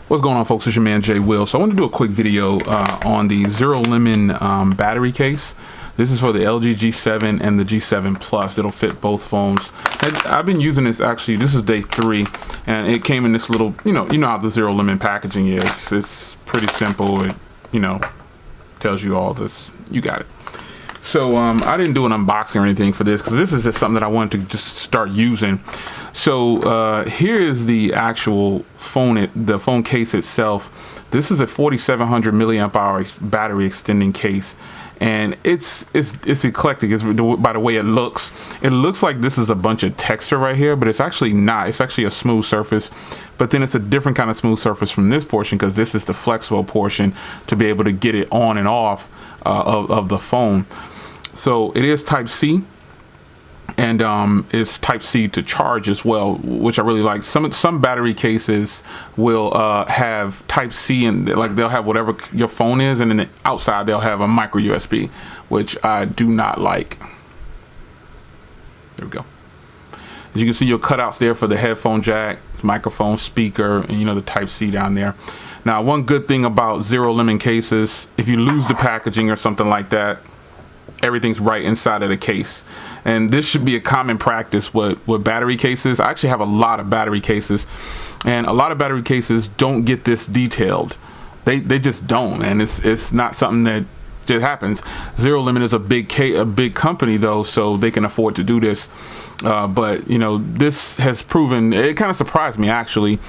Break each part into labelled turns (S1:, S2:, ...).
S1: What's going on, folks? It's your man Jay Will. So I want to do a quick video on the Zerolemon battery case. This is for the LG G7 and the G7 Plus. It'll fit both phones. And I've been using this, actually, this is day 3, and it came in this little, you know how the Zerolemon packaging is. It's pretty simple. It, tells you all this. You got it. So I didn't do an unboxing or anything for this because this is just something that I wanted to just start using. So here is the actual phone, the phone case itself. This is a 4700 milliamp hour battery extending case, and it's eclectic. It's by the way it looks. It looks like this is a bunch of texture right here, but it's actually not. It's actually a smooth surface, but then it's a different kind of smooth surface from this portion because this is the flexible portion to be able to get it on and off of the phone. So it is Type-C. And it's Type-C to charge as well, which I really like. Some battery cases will have Type-C, and like they'll have whatever your phone is, and then the outside they'll have a micro USB, which I do not like. There we go. As you can see, your cutouts there for the headphone jack, microphone, speaker, and the Type-C down there. Now, one good thing about Zerolemon cases, if you lose the packaging or something like that, everything's right inside of the case. And this should be a common practice with battery cases. I actually have a lot of battery cases, and a lot of battery cases don't get this detailed. They just don't, and it's not something that just happens. Zerolemon is a big company though, so they can afford to do this. But this has proven, it kind of surprised me actually.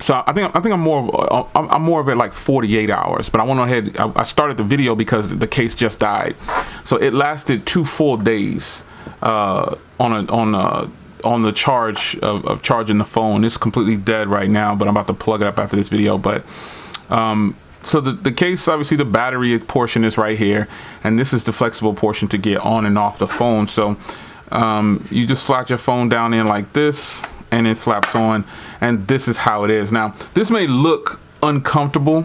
S1: So I think I'm more of it like 48 hours, but I went ahead. I started the video because the case just died, so it lasted 2 full days on the charge of charging the phone. It's completely dead right now, but I'm about to plug it up after this video. But so the case, obviously the battery portion is right here, and this is the flexible portion to get on and off the phone. So you just slide your phone down in like this, and it slaps on, and this is how it is. Now, this may look uncomfortable,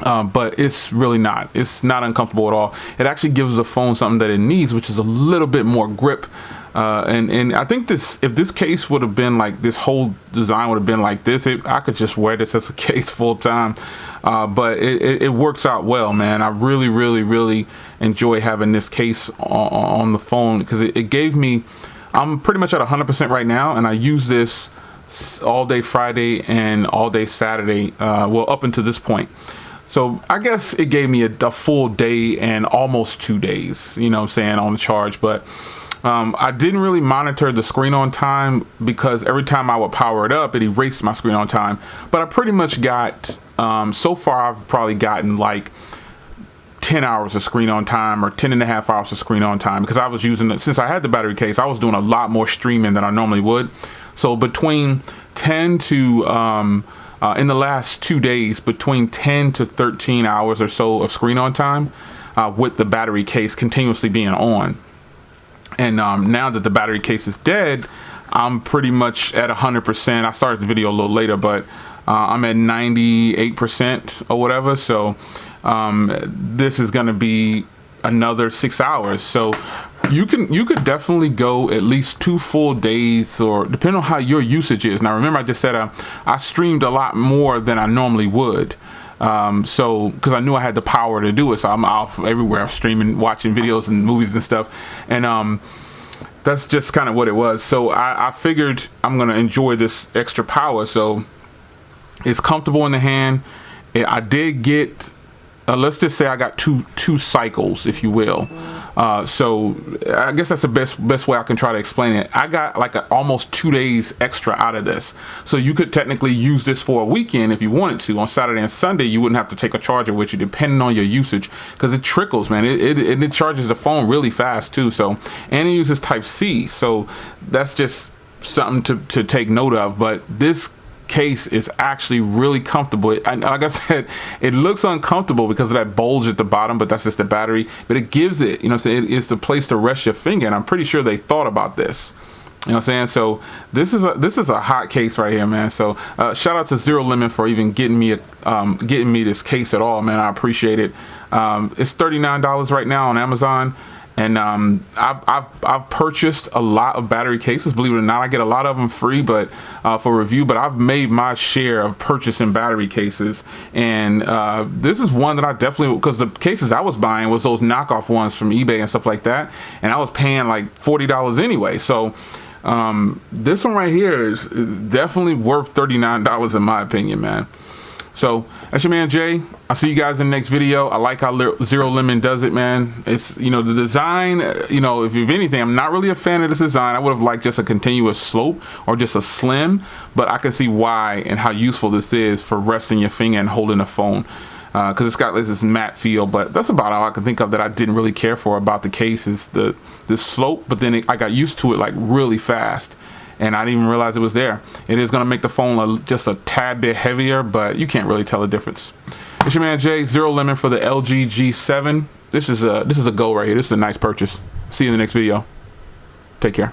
S1: but it's really not. It's not uncomfortable at all. It actually gives the phone something that it needs, which is a little bit more grip. And I think if this case would have been like, this whole design would have been like this, I could just wear this as a case full time. But it works out well, man. I really enjoy having this case on the phone because it gave me, I'm pretty much at 100% right now, and I use this all day Friday and all day Saturday, well, up until this point. So I guess it gave me a full day and almost 2 days, on the charge. But I didn't really monitor the screen on time because every time I would power it up, it erased my screen on time. But I pretty much got, so far I've probably gotten like 10 hours of screen on time, or 10 and a half hours of screen on time, because I was using it since I had the battery case. I was doing a lot more streaming than I normally would. So between 10 to in the last 2 days, between 10 to 13 hours or so of screen on time with the battery case continuously being on. And now that the battery case is dead, I'm pretty much at 100%. I started the video a little later, but I'm at 98% or whatever. So this is going to be another 6 hours. So you could definitely go at least 2 full days, or depending on how your usage is. Now, remember, I just said I streamed a lot more than I normally would. So because I knew I had the power to do it, so I'm off everywhere. I'm streaming, watching videos and movies and stuff, and that's just kind of what it was. So I figured I'm gonna enjoy this extra power. So it's comfortable in the hand. I did get, let's just say I got two cycles, if you will. So I guess that's the best way I can try to explain it. I got like almost 2 days extra out of this. So you could technically use this for a weekend if you wanted to. On Saturday and Sunday, you wouldn't have to take a charger with you, depending on your usage, because it trickles, man. It charges the phone really fast too. So, and it uses Type-C. So that's just something to take note of. But this case is actually really comfortable. Like I said, it looks uncomfortable because of that bulge at the bottom, but that's just the battery. But it gives it, it's the place to rest your finger, and I'm pretty sure they thought about this. You know what I'm saying? So this is a hot case right here, man. So shout out to Zerolemon for even getting me this case at all, man. I appreciate it. It's $39 right now on Amazon, And I've purchased a lot of battery cases, believe it or not. I get a lot of them free, but for review. But I've made my share of purchasing battery cases, and this is one that I definitely, because the cases I was buying was those knockoff ones from eBay and stuff like that, and I was paying like $40 anyway. So this one right here is definitely worth $39 in my opinion, man. So that's your man Jay. I'll see you guys in the next video. I like how Zerolemon does it, man. It's, you know, the design, you know, if anything, I'm not really a fan of this design. I would have liked just a continuous slope or just a slim, but I can see why and how useful this is for resting your finger and holding a phone. Because it's got this matte feel, but that's about all I can think of that I didn't really care for about the case is the slope, but then I got used to it like really fast. And I didn't even realize it was there. It is going to make the phone just a tad bit heavier, but you can't really tell the difference. It's your man Jay, Zerolemon for the LG G7. This is a go right here. This is a nice purchase. See you in the next video. Take care.